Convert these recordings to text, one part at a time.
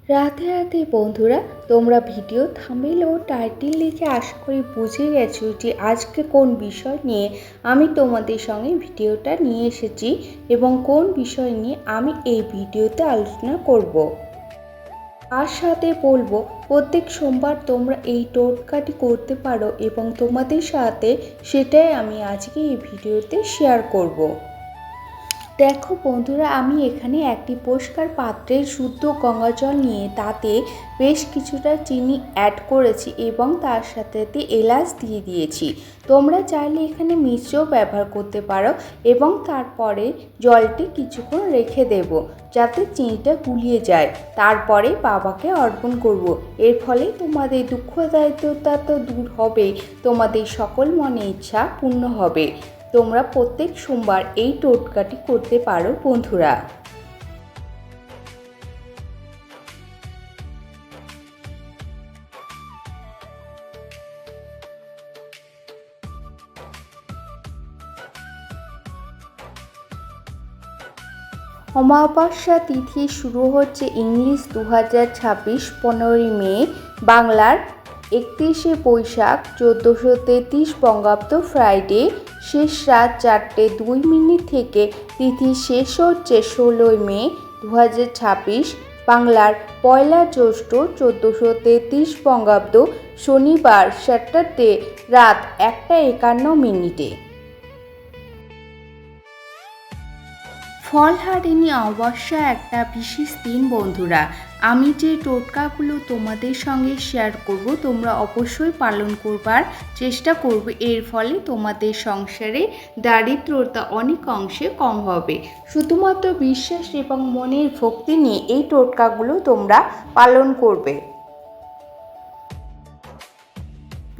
রাতে রাতে বন্ধুরা, তোমরা ভিডিও থাম্বনেল ও টাইটেল লিখে আশা করি বুঝে গেছো যে আজকে কোন বিষয় নিয়ে আমি তোমাদের সঙ্গে ভিডিওটা নিয়ে এসেছি এবং কোন বিষয় নিয়ে আমি এই ভিডিওতে আলোচনা করব। তার সাথে বলবো প্রত্যেক সোমবার তোমরা এই টোটকাটি করতে পারো এবং তোমাদের সাথে সেটাই আমি আজকে এই ভিডিওতে শেয়ার করব। দেখো বন্ধুরা, আমি এখানে একটি পরিষ্কার পাত্রে শুদ্ধ গঙ্গা জল নিয়ে তাতে বেশ কিছুটা চিনি অ্যাড করেছি এবং তার সাথে এলাচ দিয়ে দিয়েছি। তোমরা চাইলে এখানে মিশ্রও ব্যবহার করতে পারো এবং তারপরে জলটি কিছুক্ষণ রেখে দেব যাতে চিনিটা গুলিয়ে যায়। তারপরে বাবাকে অর্পণ করব। এর ফলে তোমাদের দুঃখ দারিদ্রতা তো দূর হবে, তোমাদের সকল মনে ইচ্ছা পূর্ণ হবে। তোমরা প্রত্যেক সোমবার এই টোটকাটি করতে পারো বন্ধুরা। অমাবস্যা তিথি শুরু হচ্ছে ইংলিশ 2026 15ই মে, বাংলার 31শে বৈশাখ 1433 বঙ্গাব্দ ফ্রাইডে। শেষ রাত 4:02 থেকে তিথি শেষ হচ্ছে 16ই মে 2026, বাংলার পয়লা জ্যৈষ্ঠ 1433 বঙ্গাব্দ শনিবার স্যাটারডে রাত 1:51। ফলহারিণী অমাবস্যা একটা বিশেষ দিন বন্ধুরা। আমি যে টোটকাগুলো তোমাদের সঙ্গে শেয়ার করব তোমরা অবশ্যই পালন করবার চেষ্টা করবে। এর ফলে তোমাদের সংসারে দারিদ্রতা অনেক অংশে কম হবে। শুধুমাত্র বিশ্বাস এবং মনের ভক্তি নিয়ে এই টোটকাগুলো তোমরা পালন করবে।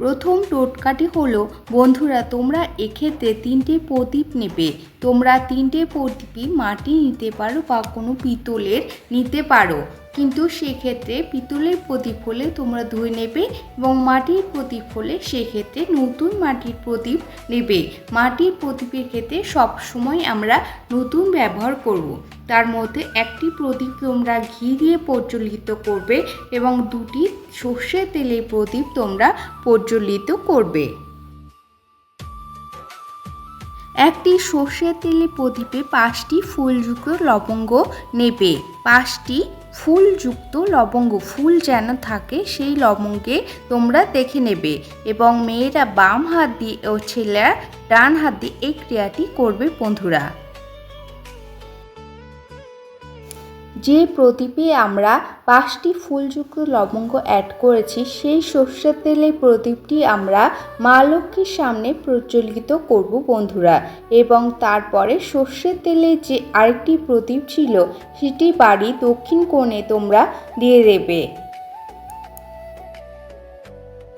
প্রথম টোটকাটি হলো বন্ধুরা, তোমরা এক্ষেত্রে 3টে প্রদীপ নেবে। তোমরা 3টে প্রদীপই মাটি নিতে পারো বা কোনো পিতলের নিতে পারো, কিন্তু সেক্ষেত্রে পিতলের প্রদীপ হলে তোমরা ধুয়ে নেবে এবং মাটির প্রদীপ হলে সেক্ষেত্রে নতুন মাটির প্রদীপ নেবে। মাটির প্রদীপের ক্ষেত্রে সবসময় আমরা নতুন ব্যবহার করব। তার মধ্যে একটি প্রদীপ তোমরা ঘি দিয়ে প্রজ্বলিত করবে এবং 2টি সর্ষের তেলের প্রদীপ তোমরা প্রজ্বলিত করবে। একটি সর্ষের তেলের প্রদীপে 5টি ফুলযুক্ত লবঙ্গ নেবে। 5টি ফুলযুক্ত লবঙ্গ, ফুল যেন থাকে সেই লবঙ্গে তোমরা দেখে নেবে এবং মেয়েরা বাম হাত দিয়ে ও ছেলেরা ডান হাত দিয়ে এই ক্রিয়াটি করবে বন্ধুরা। যে প্রদীপে আমরা 5টি ফুলযুক্ত লবঙ্গ অ্যাড করেছি সেই সর্ষের তেলের প্রদীপটি আমরা মা লক্ষ্মীর সামনে প্রজ্বলিত করব বন্ধুরা, এবং তারপরে সর্ষের তেলের যে আরেকটি প্রদীপ ছিল সেটি বাড়ির দক্ষিণ কোণে তোমরা দিয়ে দেবে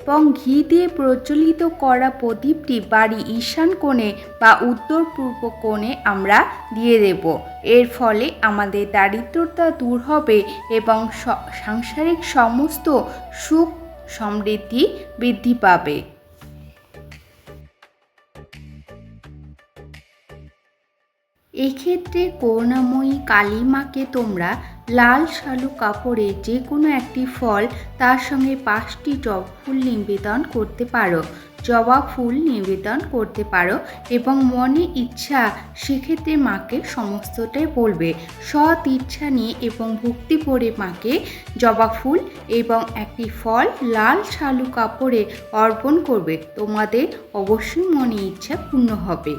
এবং ঘি দিয়ে প্রজ্বলিত করা প্রদীপটি বাড়ি ঈশান কোণে বা উত্তর পূর্ব কোণে আমরা দিয়ে দেব। এর ফলে আমাদের দারিদ্রতা দূর হবে এবং সাংসারিক সমস্ত সুখ সমৃদ্ধি বৃদ্ধি পাবে। এক্ষেত্রে করুণাময়ী কালী মাকে তোমরা লাল শালু কাপড়ে যে কোনো একটি ফল তার সঙ্গে 5টি জবা ফুল নিবেদন করতে পারো। জবা ফুল নিবেদন করতে পারো এবং মনে ইচ্ছা সেক্ষেত্রে মাকে সমস্তটাই বলবে। সৎ ইচ্ছা নিয়ে এবং ভক্তি ভরে মাকে জবা ফুল এবং একটি ফল লাল শালু কাপড়ে অর্পণ করবে। তোমাদের অবশ্যই মনে ইচ্ছা পূর্ণ হবে।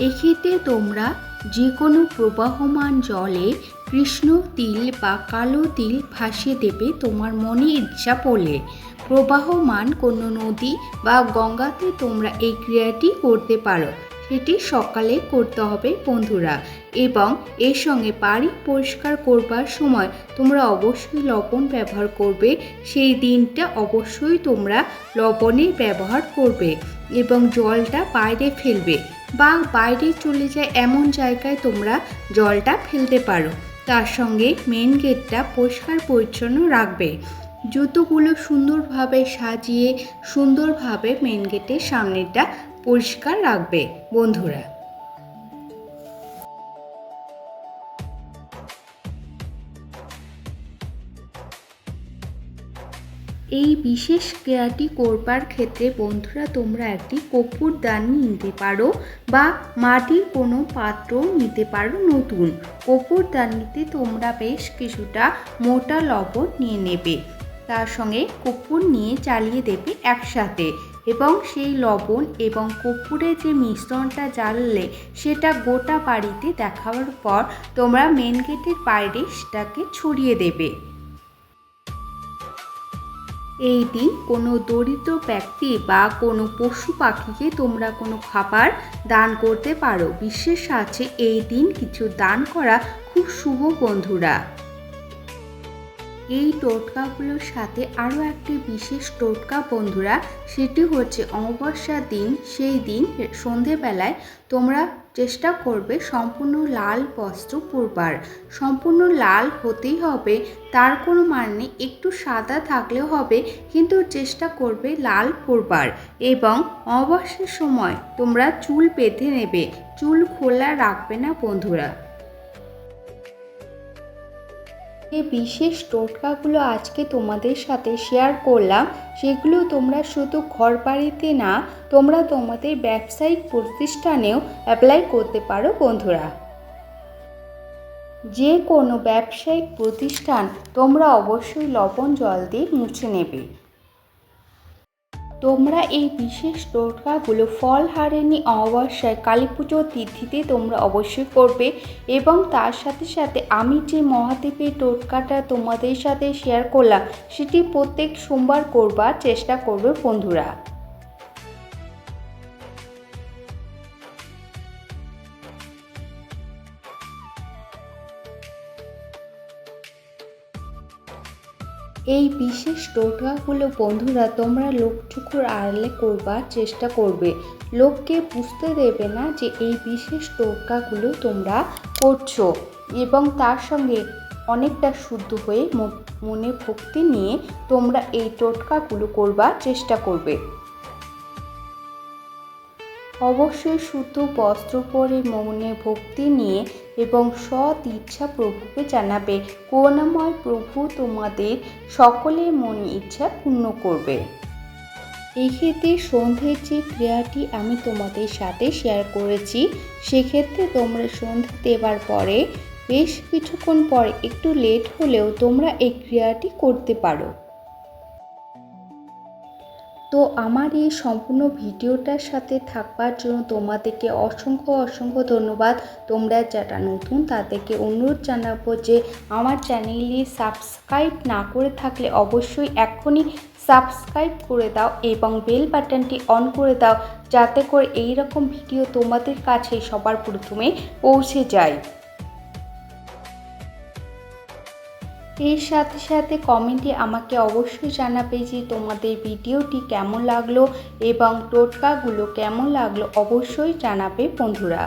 এক্ষেত্রে তোমরা যে কোনো প্রবাহমান জলে কৃষ্ণ তিল বা কালো তিল ভাসিয়ে দেবে তোমার মনে ইচ্ছা বলে। প্রবাহমান কোনো নদী বা গঙ্গাতে তোমরা এই ক্রিয়াটি করতে পারো। সেটি সকালে করতে হবে বন্ধুরা, এবং এর সঙ্গে বাড়ি পরিষ্কার করবার সময় তোমরা অবশ্যই লবণ ব্যবহার করবে। সেই দিনটা অবশ্যই তোমরা লবণের ব্যবহার করবে এবং জলটা বাইরে ফেলবে বা বাইরে চলে যায় এমন জায়গায় তোমরা জলটা ফেলতে পারো। তার সঙ্গে মেন গেটটা পরিষ্কার পরিচ্ছন্ন রাখবে। জুতোগুলো সুন্দরভাবে সাজিয়ে সুন্দরভাবে মেন গেটের সামনেটা পরিষ্কার রাখবে বন্ধুরা। এই বিশেষ ক্রিয়াটি করবার ক্ষেত্রে বন্ধুরা তোমরা একটি কর্পূরদানি নিতে পারো বা মাটির কোনো পাত্রও নিতে পারো। নতুন কর্পূরদানিতে তোমরা বেশ কিছুটা মোটা লবণ নিয়ে নেবে, তার সঙ্গে কর্পূর নিয়ে জ্বালিয়ে দেবে একসাথে এবং সেই লবণ এবং কর্পূরের যে মিশ্রণটা জ্বাললে সেটা গোটা বাড়িতে দেখাবার পর তোমরা মেন গেটের বাইরে সেটাকে ছড়িয়ে দেবে। এই দিন কোনো দরিদ্র ব্যক্তি বা কোনো পশু পাখিকে তোমরা কোনো খাবার দান করতে পারো। বিশ্বাস আছে এই দিন কিছু দান করা খুব শুভ বন্ধুরা। এই টোটকাগুলোর সাথে আরও একটি বিশেষ টোটকা বন্ধুরা, সেটি হচ্ছে অমাবস্যার দিন। সেই দিন সন্ধেবেলায় তোমরা চেষ্টা করবে সম্পূর্ণ লাল বস্ত্র পরবার। সম্পূর্ণ লাল হতেই হবে তার কোনো মানে একটু সাদা থাকলেও হবে, কিন্তু চেষ্টা করবে লাল পরবার। এবং অমাবস্যার সময় তোমরা চুল বেঁধে নেবে, চুল খোলা রাখবে না বন্ধুরা। এই বিশেষ টোটকাগুলো আজকে তোমাদের সাথে শেয়ার করলাম, সেগুলো তোমরা শুধু ঘর বাড়িতে না, তোমরা তোমাদের ব্যবসায়িক প্রতিষ্ঠানেও অ্যাপ্লাই করতে পারো বন্ধুরা। যে কোনো ব্যবসায়িক প্রতিষ্ঠান তোমরা অবশ্যই লবণ জল দিয়ে মুছে নেবে। তোমরা এই বিশেষ টোটকাগুলো ফলহারিণী অমাবস্যায় কালী পুজোর তিথিতে তোমরা অবশ্যই করবে। এবং তার সাথে সাথে আমি যে মহাদেবের টোটকাটা তোমাদের সাথে শেয়ার করলাম সেটি প্রত্যেক সোমবার করবার চেষ্টা করবে বন্ধুরা। এই বিশেষ টোটকাগুলো বন্ধুরা তোমরা লোকচক্ষুর আড়ালে করবার চেষ্টা করবে। লোককে বুঝতে দেবে না যে এই বিশেষ টোটকাগুলো তোমরা করছো, এবং তার সঙ্গে অনেকটা শুদ্ধ হয়ে মনে ভক্তি নিয়ে তোমরা এই টোটকাগুলো করবার চেষ্টা করবে। অবশ্যই শুদ্ধ বস্ত্র পরে মনে ভক্তি নিয়ে এবং সৎ ইচ্ছা প্রভুকে জানাবে। করুণাময় প্রভু তোমাদের সকলের মনে ইচ্ছা পূর্ণ করবে। এই ক্ষেত্রে সন্ধ্যের যে ক্রিয়াটি আমি তোমাদের সাথে শেয়ার করেছি, সেক্ষেত্রে তোমরা সন্ধ্যে দেবার পরে বেশ কিছুক্ষণ পরে একটু লেট হলেও তোমরা এই ক্রিয়াটি করতে পারো। তো আমার এই সম্পূর্ণ ভিডিওটার সাথে থাকবার জন্য তোমাদেরকে অসংখ্য ধন্যবাদ। তোমরা যারা নতুন তাদেরকে অনুরোধ জানাবো যে আমার চ্যানেলে সাবস্ক্রাইব না করে থাকলে অবশ্যই এখনই সাবস্ক্রাইব করে দাও এবং বেল বাটনটি অন করে দাও, যাতে করে এই রকম ভিডিও তোমাদের কাছে সবার প্রথমে পৌঁছে যায়। এর সাথে সাথে কমেন্টে আমাকে অবশ্যই জানাবে যে তোমাদের ভিডিওটি কেমন লাগলো এবং টোটকাগুলো কেমন লাগলো, অবশ্যই জানাবে বন্ধুরা।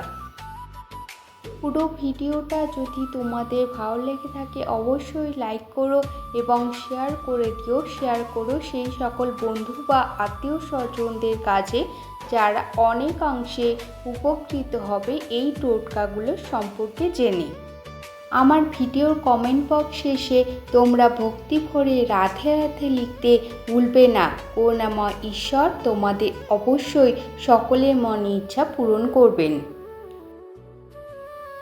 পুরো ভিডিওটা যদি তোমাদের ভালো লেগে থাকে অবশ্যই লাইক করো এবং শেয়ার করে দিও। শেয়ার করো সেই সকল বন্ধু বা আত্মীয় স্বজনদের কাছে যারা অনেকাংশে উপকৃত হবে এই টোটকাগুলো সম্পর্কে জেনে। আমার ভিডিওর কমেন্ট বক্স শেষে তোমরা ভক্তি ভরে রাধে রাধে লিখতে ভুলবে না। করুণাময় ঈশ্বর তোমাদের অবশ্যই সকলের মনে ইচ্ছা পূরণ করবেন।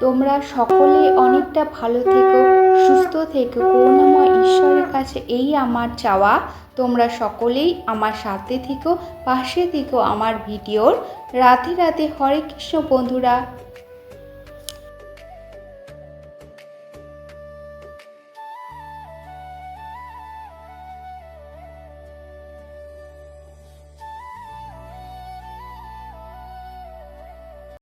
তোমরা সকলে অনেকটা ভালো থেকো, সুস্থ থেকো। করুণাময় ঈশ্বরের কাছে এই আমার চাওয়া। তোমরা সকলেই আমার সাথে থেকো, পাশে থেকো আমার ভিডিওর। রাধে রাধে, হরে কৃষ্ণ বন্ধুরা।